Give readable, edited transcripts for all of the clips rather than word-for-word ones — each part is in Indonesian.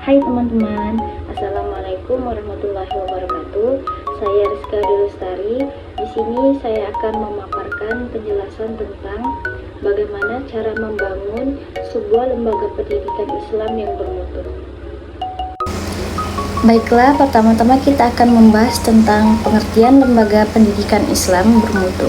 Hai teman-teman, Assalamualaikum warahmatullahi wabarakatuh. Saya Rizka Delustari. Di sini saya akan memaparkan penjelasan tentang bagaimana cara membangun sebuah lembaga pendidikan Islam yang bermutu. Baiklah, pertama-tama kita akan membahas tentang pengertian lembaga pendidikan Islam bermutu.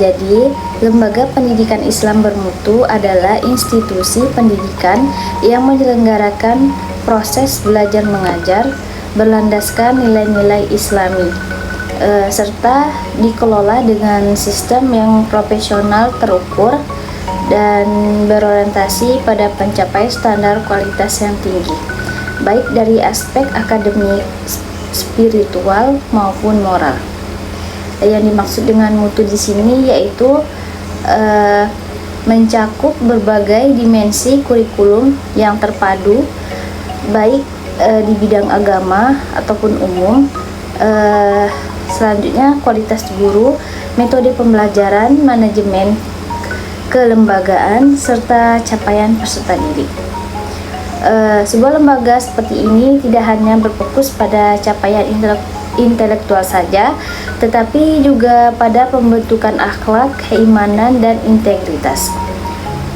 Jadi, lembaga pendidikan Islam bermutu adalah institusi pendidikan yang menyelenggarakan proses belajar mengajar berlandaskan nilai-nilai Islami, serta dikelola dengan sistem yang profesional, terukur, dan berorientasi pada pencapaian standar kualitas yang tinggi, baik dari aspek akademik, spiritual, maupun moral. Yang dimaksud dengan mutu di sini yaitu mencakup berbagai dimensi kurikulum yang terpadu, baik di bidang agama ataupun umum. Selanjutnya, kualitas guru, metode pembelajaran, manajemen kelembagaan, serta capaian peserta didik. Sebuah lembaga seperti ini tidak hanya berfokus pada capaian intelektual saja, tetapi juga pada pembentukan akhlak, keimanan, dan integritas.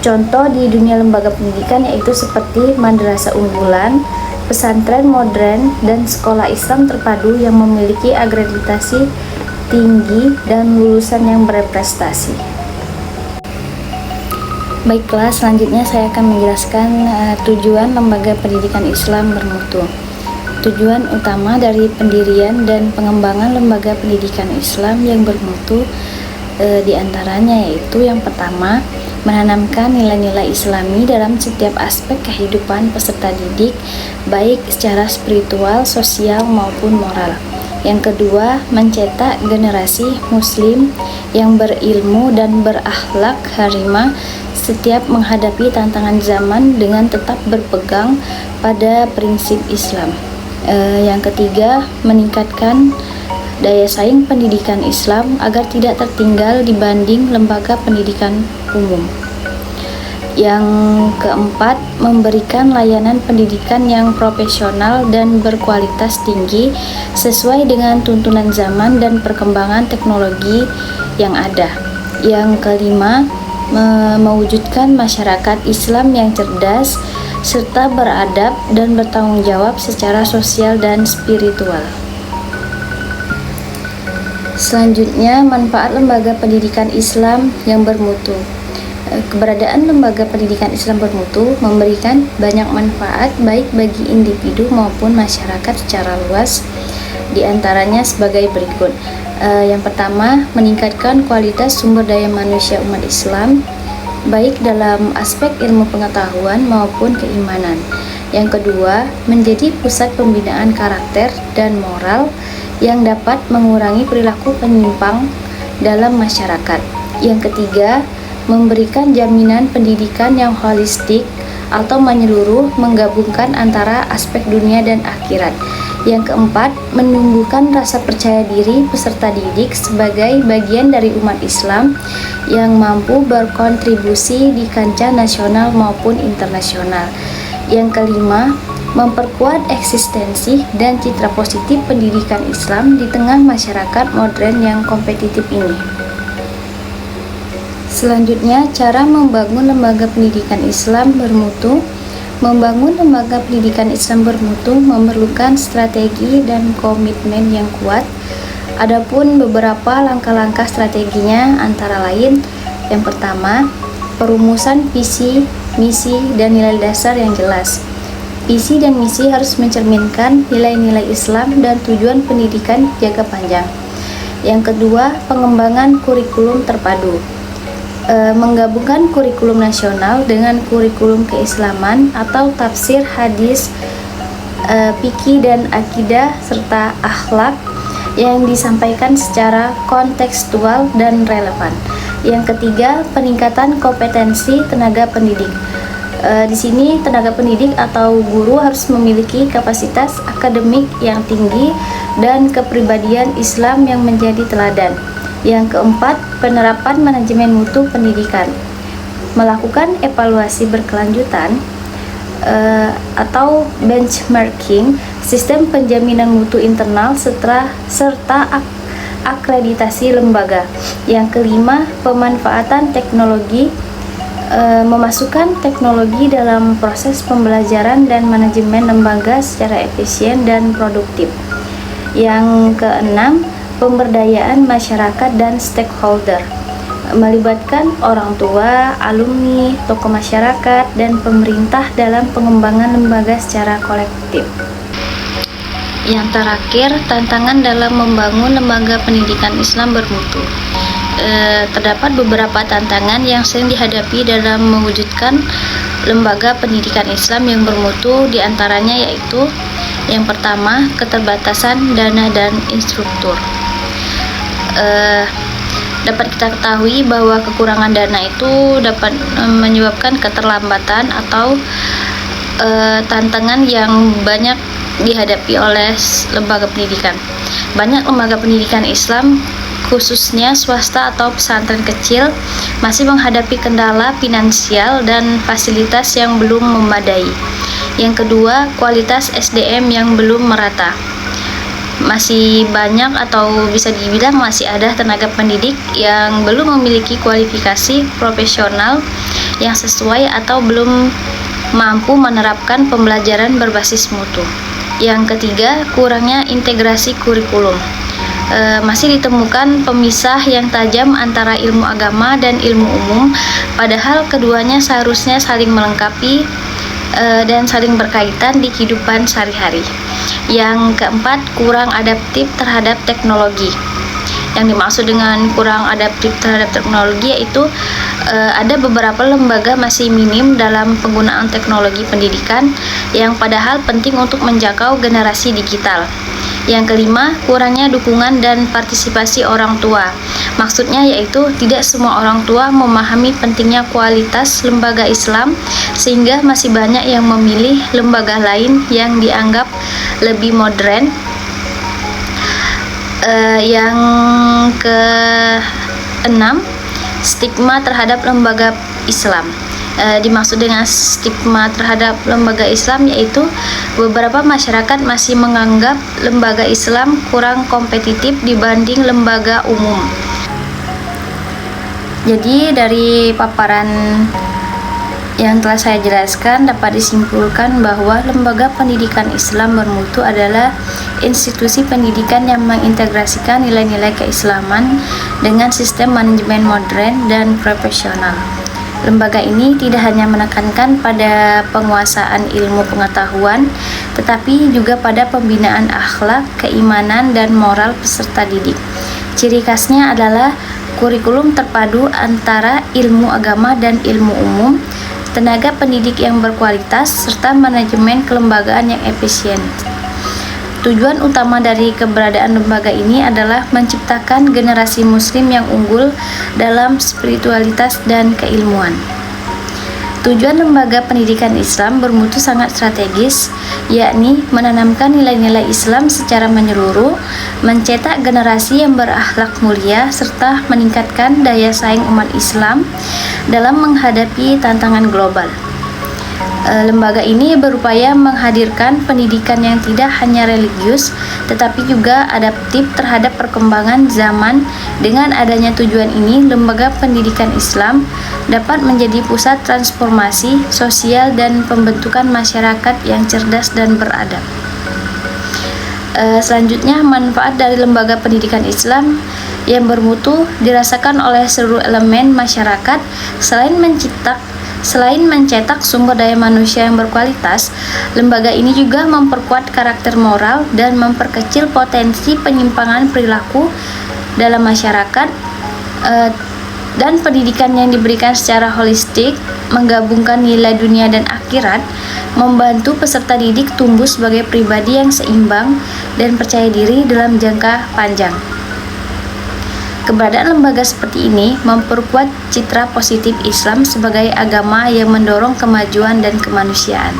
Contoh di dunia lembaga pendidikan yaitu seperti madrasah unggulan, pesantren modern, dan sekolah Islam terpadu yang memiliki akreditasi tinggi dan lulusan yang berprestasi. Baiklah, selanjutnya saya akan menjelaskan tujuan lembaga pendidikan Islam bermutu. Tujuan utama dari pendirian dan pengembangan lembaga pendidikan Islam yang bermutu diantaranya yaitu yang pertama, menanamkan nilai-nilai Islami dalam setiap aspek kehidupan peserta didik, baik secara spiritual, sosial, maupun moral. Yang kedua, mencetak generasi muslim yang berilmu dan berakhlak karimah setiap menghadapi tantangan zaman dengan tetap berpegang pada prinsip Islam. Yang ketiga, meningkatkan daya saing pendidikan Islam agar tidak tertinggal dibanding lembaga pendidikan umum. Yang keempat, memberikan layanan pendidikan yang profesional dan berkualitas tinggi sesuai dengan tuntunan zaman dan perkembangan teknologi yang ada. Yang kelima, mewujudkan masyarakat Islam yang cerdas serta beradab dan bertanggung jawab secara sosial dan spiritual. Selanjutnya, manfaat lembaga pendidikan Islam yang bermutu. Keberadaan lembaga pendidikan Islam bermutu memberikan banyak manfaat baik bagi individu maupun masyarakat secara luas. Di antaranya sebagai berikut. Yang pertama, meningkatkan kualitas sumber daya manusia umat Islam, baik dalam aspek ilmu pengetahuan maupun keimanan. Yang kedua, menjadi pusat pembinaan karakter dan moral yang dapat mengurangi perilaku penyimpang dalam masyarakat. Yang ketiga, memberikan jaminan pendidikan yang holistik atau menyeluruh, menggabungkan antara aspek dunia dan akhirat. Yang keempat, menumbuhkan rasa percaya diri peserta didik sebagai bagian dari umat Islam yang mampu berkontribusi di kancah nasional maupun internasional. Yang kelima, memperkuat eksistensi dan citra positif pendidikan Islam di tengah masyarakat modern yang kompetitif ini. Selanjutnya, cara membangun lembaga pendidikan Islam bermutu. Membangun lembaga pendidikan Islam bermutu memerlukan strategi dan komitmen yang kuat. Adapun beberapa langkah-langkah strateginya antara lain, yang pertama, perumusan visi, misi, dan nilai dasar yang jelas. Visi dan misi harus mencerminkan nilai-nilai Islam dan tujuan pendidikan jangka panjang. Yang kedua, pengembangan kurikulum terpadu. Menggabungkan kurikulum nasional dengan kurikulum keislaman atau tafsir, hadis, fikih, dan akidah serta akhlak yang disampaikan secara kontekstual dan relevan. Yang ketiga, peningkatan kompetensi tenaga pendidik. Di sini tenaga pendidik atau guru harus memiliki kapasitas akademik yang tinggi dan kepribadian Islam yang menjadi teladan. Yang keempat, penerapan manajemen mutu pendidikan. Melakukan evaluasi berkelanjutan atau benchmarking, sistem penjaminan mutu internal serta akreditasi lembaga. Yang kelima, pemanfaatan teknologi, memasukkan teknologi dalam proses pembelajaran dan manajemen lembaga secara efisien dan produktif. Yang keenam, pemberdayaan masyarakat dan stakeholder, melibatkan orang tua, alumni, tokoh masyarakat, dan pemerintah dalam pengembangan lembaga secara kolektif. Yang terakhir, tantangan dalam membangun lembaga pendidikan Islam bermutu. Terdapat beberapa tantangan yang sering dihadapi dalam mewujudkan lembaga pendidikan Islam yang bermutu, diantaranya yaitu yang pertama, keterbatasan dana dan instruktur. Dapat kita ketahui bahwa kekurangan dana itu dapat menyebabkan keterlambatan atau tantangan yang banyak dihadapi oleh lembaga pendidikan. Banyak lembaga pendidikan Islam, khususnya swasta atau pesantren kecil, masih menghadapi kendala finansial dan fasilitas yang belum memadai. Yang kedua, kualitas SDM yang belum merata. Masih banyak atau bisa dibilang masih ada tenaga pendidik yang belum memiliki kualifikasi profesional yang sesuai atau belum mampu menerapkan pembelajaran berbasis mutu. Yang ketiga, kurangnya integrasi kurikulum. Masih ditemukan pemisah yang tajam antara ilmu agama dan ilmu umum, padahal keduanya seharusnya saling melengkapi dan saling berkaitan di kehidupan sehari-hari. Yang keempat, kurang adaptif terhadap teknologi. Yang dimaksud dengan kurang adaptif terhadap teknologi yaitu ada beberapa lembaga masih minim dalam penggunaan teknologi pendidikan yang padahal penting untuk menjangkau generasi digital. Yang kelima, kurangnya dukungan dan partisipasi orang tua. Maksudnya yaitu tidak semua orang tua memahami pentingnya kualitas lembaga Islam, sehingga masih banyak yang memilih lembaga lain yang dianggap lebih modern. Yang keenam, stigma terhadap lembaga Islam. Dimaksud dengan stigma terhadap lembaga Islam yaitu beberapa masyarakat masih menganggap lembaga Islam kurang kompetitif dibanding lembaga umum. Jadi dari paparan yang telah saya jelaskan dapat disimpulkan bahwa lembaga pendidikan Islam bermutu adalah institusi pendidikan yang mengintegrasikan nilai-nilai keislaman dengan sistem manajemen modern dan profesional. Lembaga ini tidak hanya menekankan pada penguasaan ilmu pengetahuan, tetapi juga pada pembinaan akhlak, keimanan, dan moral peserta didik. Ciri khasnya adalah kurikulum terpadu antara ilmu agama dan ilmu umum, tenaga pendidik yang berkualitas, serta manajemen kelembagaan yang efisien. Tujuan utama dari keberadaan lembaga ini adalah menciptakan generasi muslim yang unggul dalam spiritualitas dan keilmuan. Tujuan lembaga pendidikan Islam bermutu sangat strategis, yakni menanamkan nilai-nilai Islam secara menyeluruh, mencetak generasi yang berakhlak mulia, serta meningkatkan daya saing umat Islam dalam menghadapi tantangan global. Lembaga ini berupaya menghadirkan pendidikan yang tidak hanya religius, tetapi juga adaptif terhadap perkembangan zaman. Dengan adanya tujuan ini, lembaga pendidikan Islam dapat menjadi pusat transformasi sosial dan pembentukan masyarakat yang cerdas dan beradab. Selanjutnya, manfaat dari lembaga pendidikan Islam yang bermutu dirasakan oleh seluruh elemen masyarakat. Selain mencetak sumber daya manusia yang berkualitas, lembaga ini juga memperkuat karakter moral dan memperkecil potensi penyimpangan perilaku dalam masyarakat. Dan pendidikan yang diberikan secara holistik, menggabungkan nilai dunia dan akhirat, membantu peserta didik tumbuh sebagai pribadi yang seimbang dan percaya diri dalam jangka panjang. Keberadaan lembaga seperti ini memperkuat citra positif Islam sebagai agama yang mendorong kemajuan dan kemanusiaan.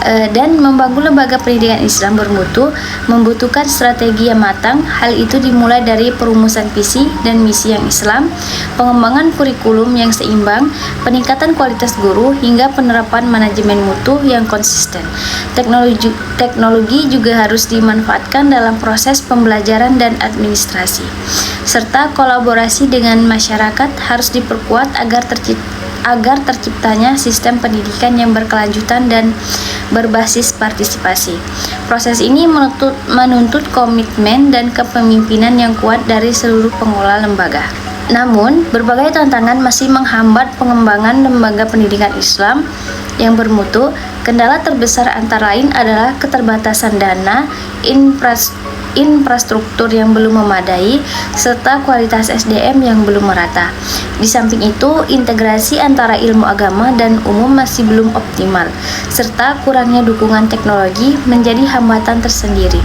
Dan membangun lembaga pendidikan Islam bermutu membutuhkan strategi yang matang. Hal itu dimulai dari perumusan visi dan misi yang Islam, pengembangan kurikulum yang seimbang, peningkatan kualitas guru, hingga penerapan manajemen mutu yang konsisten. Teknologi juga harus dimanfaatkan dalam proses pembelajaran dan administrasi, serta kolaborasi dengan masyarakat harus diperkuat agar terciptanya sistem pendidikan yang berkelanjutan dan berbasis partisipasi. Proses ini menuntut komitmen dan kepemimpinan yang kuat dari seluruh pengelola lembaga. Namun, berbagai tantangan masih menghambat pengembangan lembaga pendidikan Islam yang bermutu. Kendala terbesar antara lain adalah keterbatasan dana, infrastruktur yang belum memadai, serta kualitas SDM yang belum merata. Di samping itu, integrasi antara ilmu agama dan umum masih belum optimal, serta kurangnya dukungan teknologi menjadi hambatan tersendiri.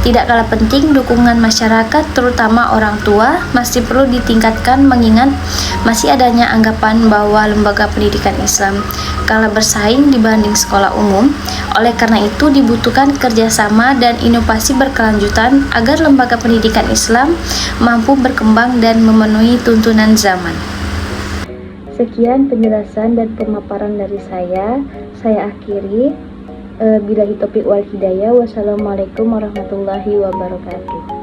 Tidak kalah penting, dukungan masyarakat, terutama orang tua, masih perlu ditingkatkan mengingat masih adanya anggapan bahwa lembaga pendidikan Islam kalah bersaing dibanding sekolah umum. Oleh karena itu, dibutuhkan kerjasama dan inovasi berkelanjutan agar lembaga pendidikan Islam mampu berkembang dan memenuhi tuntunan zaman. Sekian penjelasan dan pemaparan dari saya akhiri. Billahi taufiq wal hidayah. Wassalamualaikum warahmatullahi wabarakatuh.